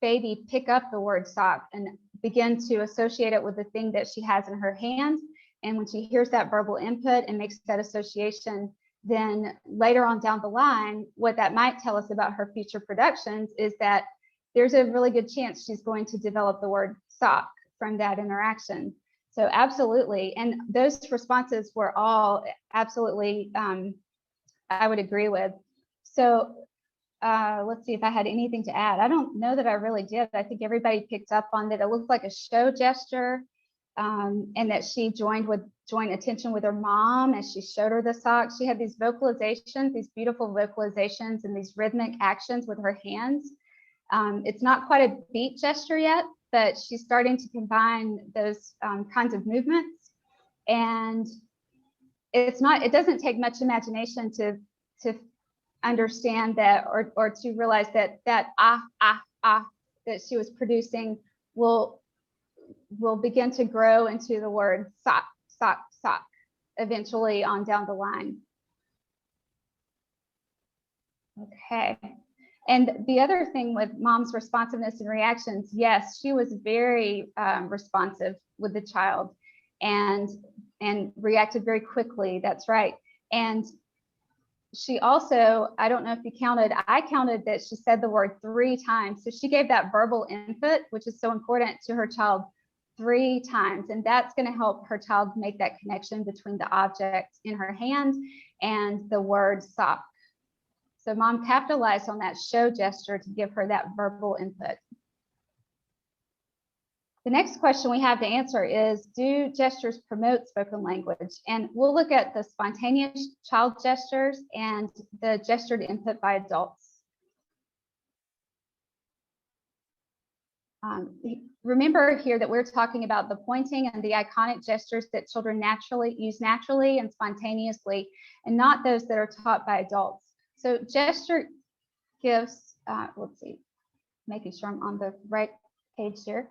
B: baby pick up the word sock and begin to associate it with the thing that she has in her hand. And when she hears that verbal input and makes that association, then later on down the line, what that might tell us about her future productions is that there's a really good chance she's going to develop the word sock from that interaction. So absolutely. And those responses were all absolutely, I would agree with. So let's see if I had anything to add. I don't know that I really did. I think everybody picked up on that. It looked like a show gesture, and that she joined attention with her mom as she showed her the sock. She had these vocalizations, these beautiful vocalizations and these rhythmic actions with her hands. It's not quite a beat gesture yet, but she's starting to combine those kinds of movements. And it doesn't take much imagination to understand that or to realize that that she was producing will begin to grow into the word sock, sock, sock, eventually on down the line. Okay. And the other thing with mom's responsiveness and reactions, yes, she was very responsive with the child and reacted very quickly. That's right. And she also, I don't know if you counted, I counted that she said the word 3 times. So she gave that verbal input, which is so important to her child, 3 times. And that's going to help her child make that connection between the object in her hand and the word sock. So mom capitalized on that show gesture to give her that verbal input. The next question we have to answer is, do gestures promote spoken language? And we'll look at the spontaneous child gestures and the gestured input by adults. Remember here that we're talking about the pointing and the iconic gestures that children use naturally and spontaneously, and not those that are taught by adults. So gesture gives, let's see, making sure I'm on the right page here.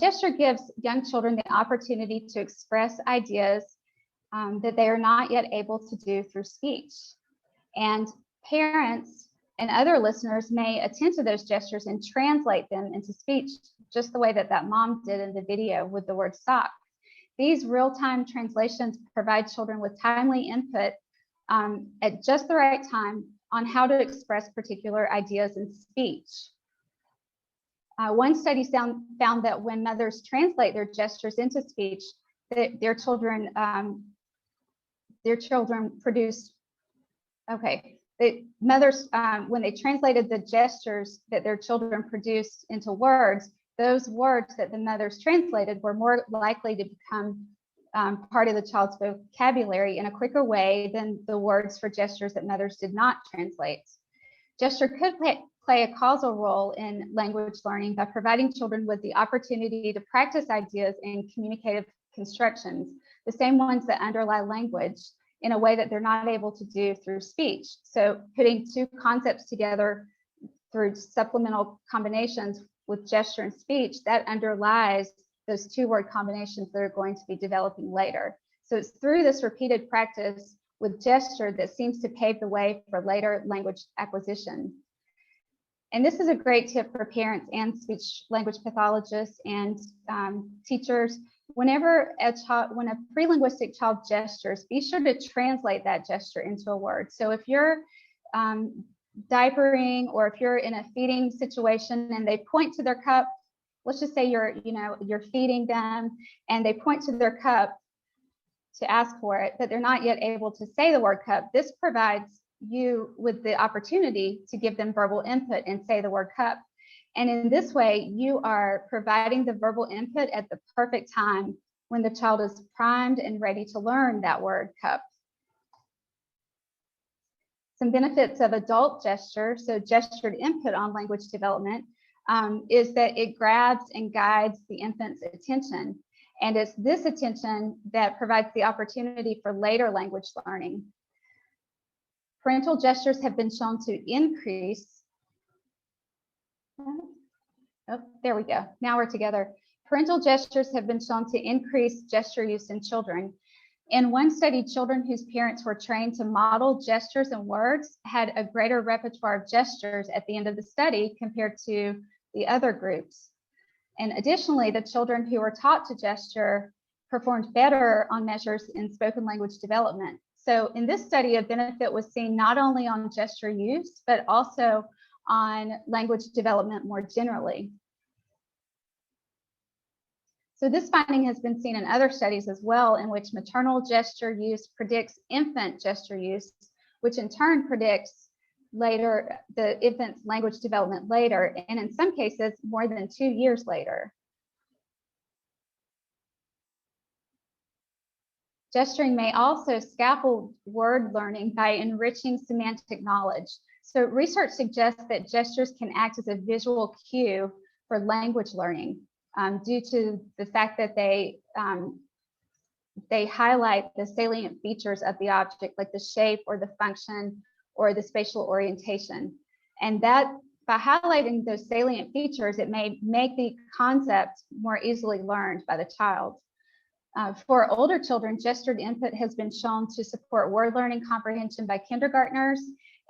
B: Gesture gives young children the opportunity to express ideas that they are not yet able to do through speech. And parents and other listeners may attend to those gestures and translate them into speech, just the way that that mom did in the video with the word sock. These real-time translations provide children with timely input at just the right time on how to express particular ideas in speech. One study found that when mothers translate their gestures into speech, their children produce, the mothers, when they translated the gestures that their children produced into words, those words that the mothers translated were more likely to become part of the child's vocabulary in a quicker way than the words for gestures that mothers did not translate. Gesture could play a causal role in language learning by providing children with the opportunity to practice ideas in communicative constructions, the same ones that underlie language, in a way that they're not able to do through speech. So putting two concepts together through supplemental combinations with gesture and speech, that underlies those two-word combinations that are going to be developing later. So it's through this repeated practice with gesture that seems to pave the way for later language acquisition. And this is a great tip for parents and speech language pathologists and teachers. Whenever when a pre-linguistic child gestures, be sure to translate that gesture into a word. So if you're diapering, or if you're in a feeding situation and they point to their cup, let's just say you're feeding them and they point to their cup to ask for it, but they're not yet able to say the word cup. This provides you with the opportunity to give them verbal input and say the word cup. And in this way, you are providing the verbal input at the perfect time when the child is primed and ready to learn that word cup. Some benefits of adult gesture, so gestured input on language development, is that it grabs and guides the infant's attention. And it's this attention that provides the opportunity for later language learning. Parental gestures have been shown to increase. Oh, there we go. Now we're together. Parental gestures have been shown to increase gesture use in children. In one study, children whose parents were trained to model gestures and words had a greater repertoire of gestures at the end of the study compared to the other groups. And additionally, the children who were taught to gesture performed better on measures in spoken language development. So in this study, a benefit was seen not only on gesture use, but also on language development more generally. So this finding has been seen in other studies as well, in which maternal gesture use predicts infant gesture use, which in turn predicts later the infant's language development later, and in some cases more than 2 years later. Gesturing may also scaffold word learning by enriching semantic knowledge. So research suggests that gestures can act as a visual cue for language learning due to the fact that they highlight the salient features of the object, like the shape or the function or the spatial orientation. And that by highlighting those salient features, it may make the concept more easily learned by the child. For older children, gestured input has been shown to support word learning comprehension by kindergartners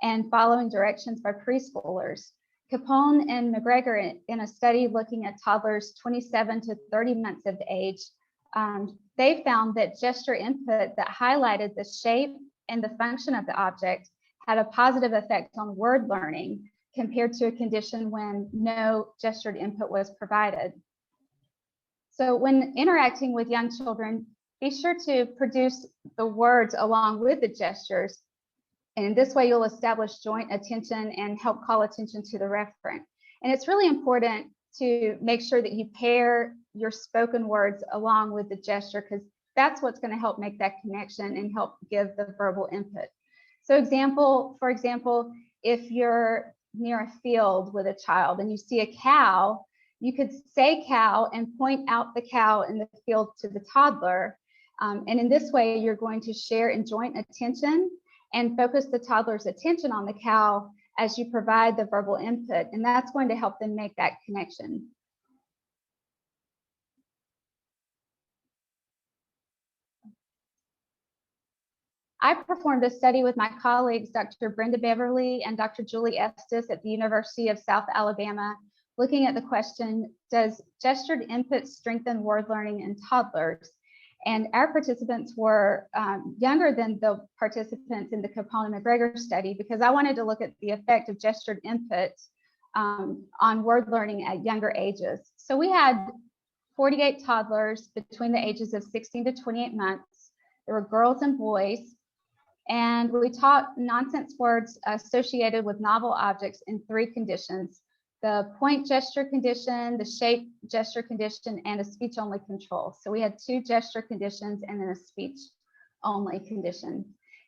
B: and following directions by preschoolers. Capone and McGregor, in a study looking at toddlers 27 to 30 months of age, they found that gesture input that highlighted the shape and the function of the object had a positive effect on word learning compared to a condition when no gestured input was provided. So when interacting with young children, be sure to produce the words along with the gestures. And in this way, you'll establish joint attention and help call attention to the referent. And it's really important to make sure that you pair your spoken words along with the gesture, because that's what's going to help make that connection and help give the verbal input. So for example, if you're near a field with a child and you see a cow, you could say cow and point out the cow in the field to the toddler. And in this way, you're going to share in joint attention and focus the toddler's attention on the cow as you provide the verbal input. And that's going to help them make that connection. I performed a study with my colleagues, Dr. Brenda Beverly and Dr. Julie Estes at the University of South Alabama, looking at the question, does gestured input strengthen word learning in toddlers? And our participants were younger than the participants in the Capone-McGregor study, because I wanted to look at the effect of gestured input on word learning at younger ages. So we had 48 toddlers between the ages of 16 to 28 months. There were girls and boys. And we taught nonsense words associated with novel objects in 3 conditions: the point gesture condition, the shape gesture condition, and a speech only control. So we had 2 gesture conditions and then a speech only condition.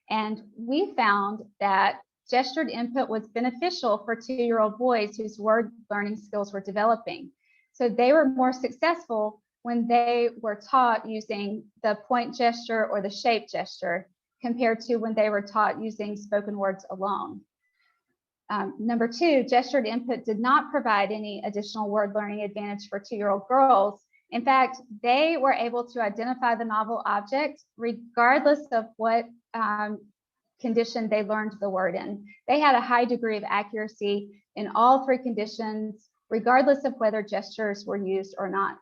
B: And we found that gestured input was beneficial for 2-year-old boys whose word learning skills were developing. So they were more successful when they were taught using the point gesture or the shape gesture, compared to when they were taught using spoken words alone. Number 2, gestured input did not provide any additional word learning advantage for 2-year-old girls. In fact, they were able to identify the novel object regardless of what condition they learned the word in. They had a high degree of accuracy in all 3 conditions, regardless of whether gestures were used or not.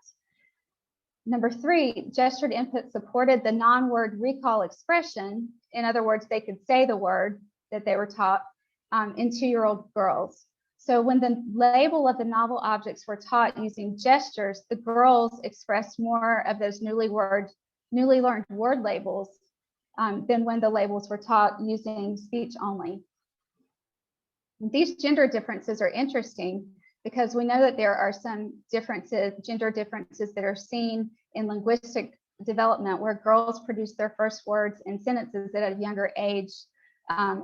B: Number 3, gestured input supported the non-word recall expression. In other words, they could say the word that they were taught in 2-year-old girls. So when the label of the novel objects were taught using gestures, the girls expressed more of those newly learned word labels than when the labels were taught using speech only. These gender differences are interesting because we know that there are some gender differences that are seen in linguistic development, where girls produce their first words and sentences at a younger age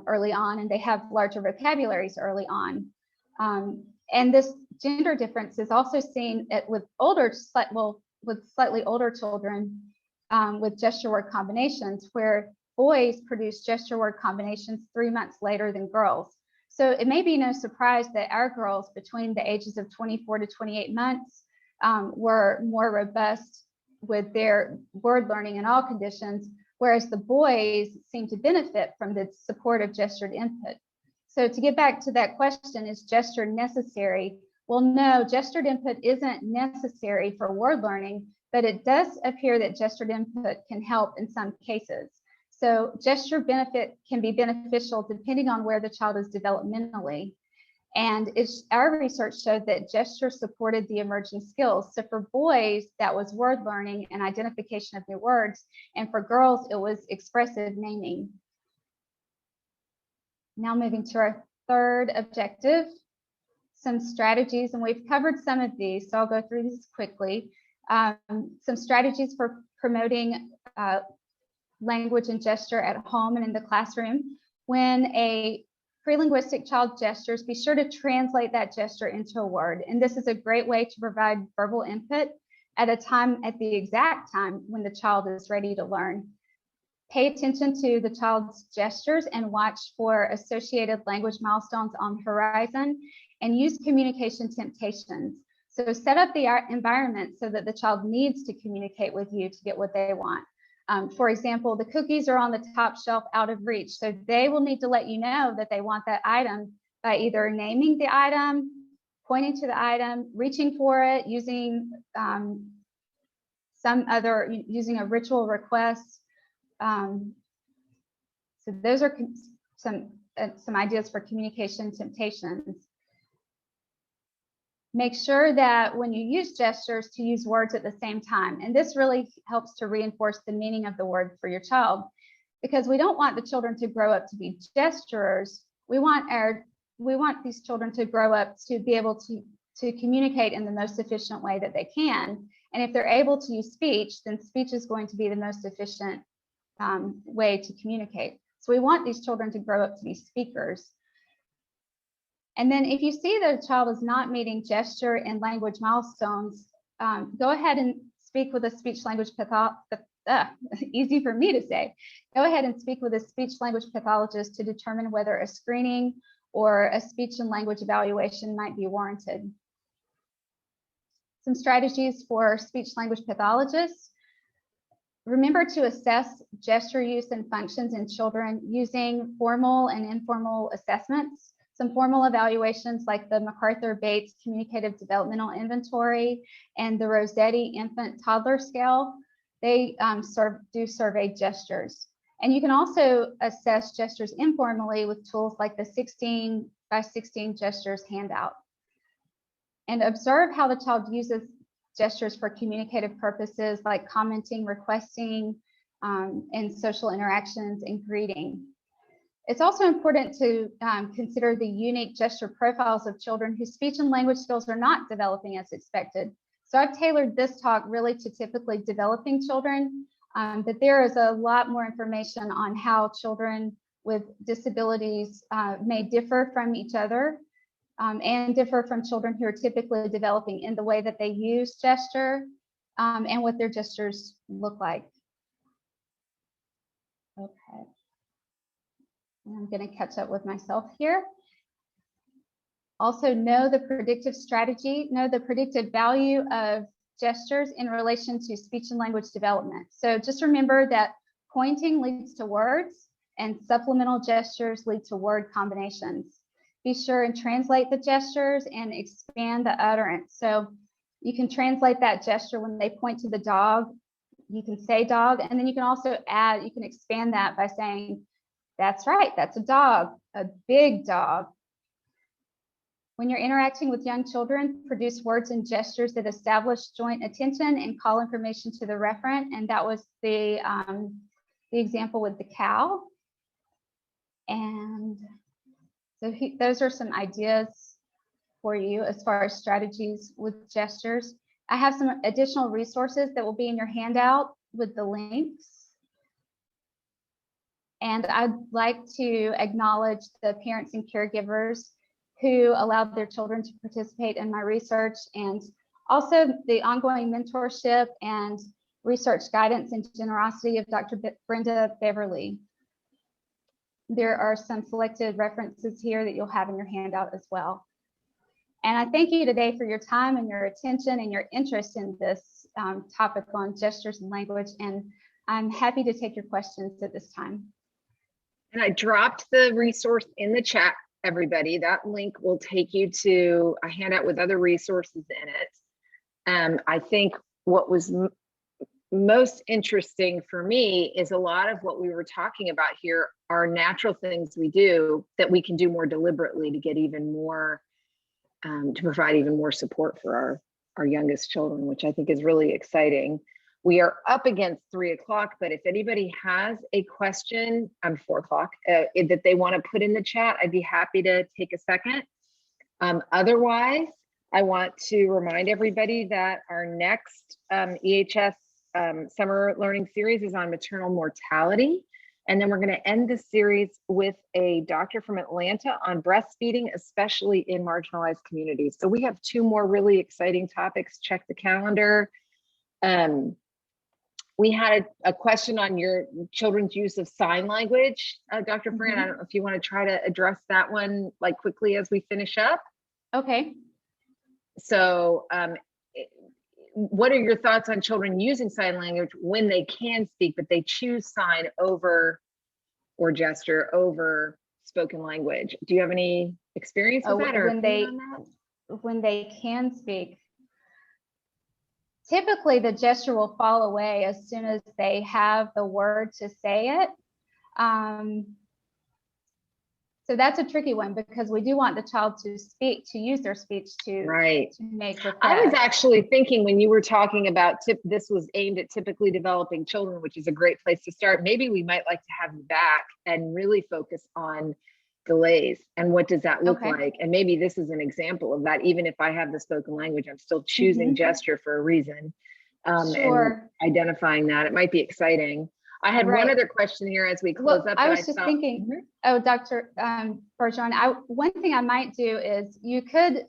B: early on, and they have larger vocabularies early on. And this gender difference is also seen with slightly older children with gesture word combinations, where boys produce gesture word combinations 3 months later than girls. So it may be no surprise that our girls between the ages of 24 to 28 months were more robust with their word learning in all conditions, whereas the boys seem to benefit from the support of gestured input. So to get back to that question, is gesture necessary? Well, no, gestured input isn't necessary for word learning, but it does appear that gestured input can help in some cases. So gesture benefit can be beneficial depending on where the child is developmentally. And our research showed that gesture supported the emerging skills. So for boys, that was word learning and identification of new words. And for girls, it was expressive naming. Now moving to our 3rd objective, some strategies, and we've covered some of these, so I'll go through these quickly. Some strategies for promoting language and gesture at home and in the classroom. When a pre-linguistic child gestures, be sure to translate that gesture into a word. And this is a great way to provide verbal input at the exact time when the child is ready to learn. Pay attention to the child's gestures and watch for associated language milestones on the horizon, and use communication temptations. So set up the environment so that the child needs to communicate with you to get what they want. For example, the cookies are on the top shelf out of reach. So they will need to let you know that they want that item by either naming the item, pointing to the item, reaching for it, using using a ritual request. So those are some ideas for communication temptations. Make sure that when you use gestures to use words at the same time. And this really helps to reinforce the meaning of the word for your child, because we don't want the children to grow up to be gesturers. We want these children to grow up to be able to communicate in the most efficient way that they can. And if they're able to use speech, then speech is going to be the most efficient way to communicate. So we want these children to grow up to be speakers. And then if you see that a child is not meeting gesture and language milestones, go ahead and speak with a speech language pathologist. Easy for me to say. Go ahead and speak with a speech language pathologist to determine whether a screening or a speech and language evaluation might be warranted. Some strategies for speech language pathologists. Remember to assess gesture use and functions in children using formal and informal assessments. Some formal evaluations like the MacArthur-Bates Communicative Developmental Inventory and the Rossetti Infant Toddler Scale, they do survey gestures. And you can also assess gestures informally with tools like the 16x16 gestures handout. And observe how the child uses gestures for communicative purposes like commenting, requesting, and social interactions and greeting. It's also important to consider the unique gesture profiles of children whose speech and language skills are not developing as expected. So I've tailored this talk really to typically developing children, but there is a lot more information on how children with disabilities may differ from each other and differ from children who are typically developing in the way that they use gesture and what their gestures look like. Okay. I'm going to catch up with myself here. Also know the predictive strategy, know the predictive value of gestures in relation to speech and language development. So just remember that pointing leads to words and supplemental gestures lead to word combinations. Be sure and translate the gestures and expand the utterance. So you can translate that gesture when they point to the dog, you can say dog, and then you can also add, you can expand that by saying, that's right, that's a dog, a big dog. When you're interacting with young children, produce words and gestures that establish joint attention and call information to the referent. And that was the example with the cow. And so those are some ideas for you as far as strategies with gestures. I have some additional resources that will be in your handout with the links. And I'd like to acknowledge the parents and caregivers who allowed their children to participate in my research, and also the ongoing mentorship and research guidance and generosity of Dr. Brenda Beverly. There are some selected references here that you'll have in your handout as well. And I thank you today for your time and your attention and your interest in this topic on gestures and language, and I'm happy to take your questions at this time.
A: And I dropped the resource in the chat, everybody. That link will take you to a handout with other resources in it. I think what was most interesting for me is a lot of what we were talking about here are natural things we do that we can do more deliberately to get even more, to provide even more support for our youngest children, which I think is really exciting. We are up against 3 o'clock, but if anybody has a question, 4 o'clock, that they want to put in the chat, I'd be happy to take a second. Otherwise, I want to remind everybody that our next EHS summer learning series is on maternal mortality. And then we're going to end the series with a doctor from Atlanta on breastfeeding, especially in marginalized communities. So we have 2 more really exciting topics. Check the calendar. We had a question on your children's use of sign language, Dr. Foran. I don't know if you want to try to address that one like quickly as we finish up.
B: Okay.
A: So what are your thoughts on children using sign language when they can speak, but they choose sign over or gesture over spoken language? Do you have any experience with that? Or
B: when they can speak? Typically, the gesture will fall away as soon as they have the word to say it. So that's a tricky one because we do want the child to speak, to use their speech to make requests.
A: I was actually thinking when you were talking about this was aimed at typically developing children, which is a great place to start. Maybe we might like to have you back and really focus on delays, and what does that look
B: Okay.
A: like? And maybe this is an example of that. Even if I have the spoken language, I'm still choosing gesture for a reason,
B: Sure.
A: and identifying that. It might be exciting. I had one other question here as we close up.
B: I was just thinking, oh, Dr. Bergeron, one thing I might do is you could,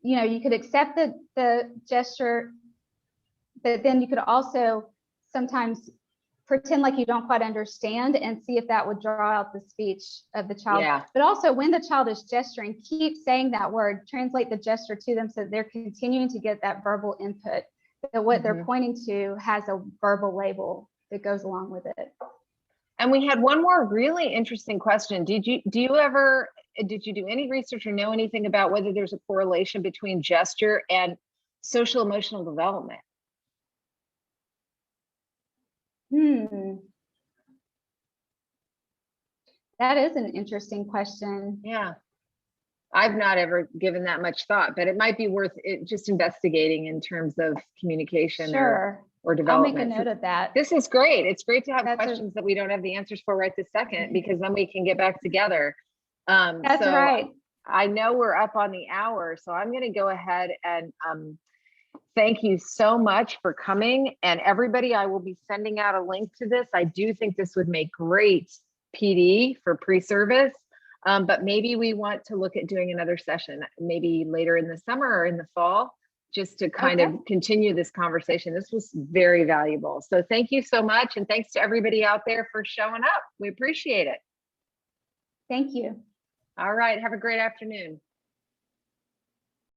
B: you know, you could accept the gesture, but then you could also sometimes pretend like you don't quite understand and see if that would draw out the speech of the child.
A: Yeah.
B: But also when the child is gesturing, keep saying that word, translate the gesture to them so they're continuing to get that verbal input, that what they're pointing to has a verbal label that goes along with it.
A: And we had one more really interesting question. Did you do any research or know anything about whether there's a correlation between gesture and social emotional development?
B: That is an interesting question.
A: Yeah. I've not ever given that much thought, but it might be worth it just investigating in terms of communication or development.
B: I'll make a note of that.
A: This is great. It's great to have questions that we don't have the answers for right this second, because then we can get back together.
B: That's right.
A: I know we're up on the hour, so I'm going to go ahead and thank you so much for coming. And everybody, I will be sending out a link to this. I do think this would make great PD for pre-service. But maybe we want to look at doing another session, maybe later in the summer or in the fall, just to kind of continue this conversation. This was very valuable. So thank you so much. And thanks to everybody out there for showing up. We appreciate it.
B: Thank you.
A: All right. Have a great afternoon.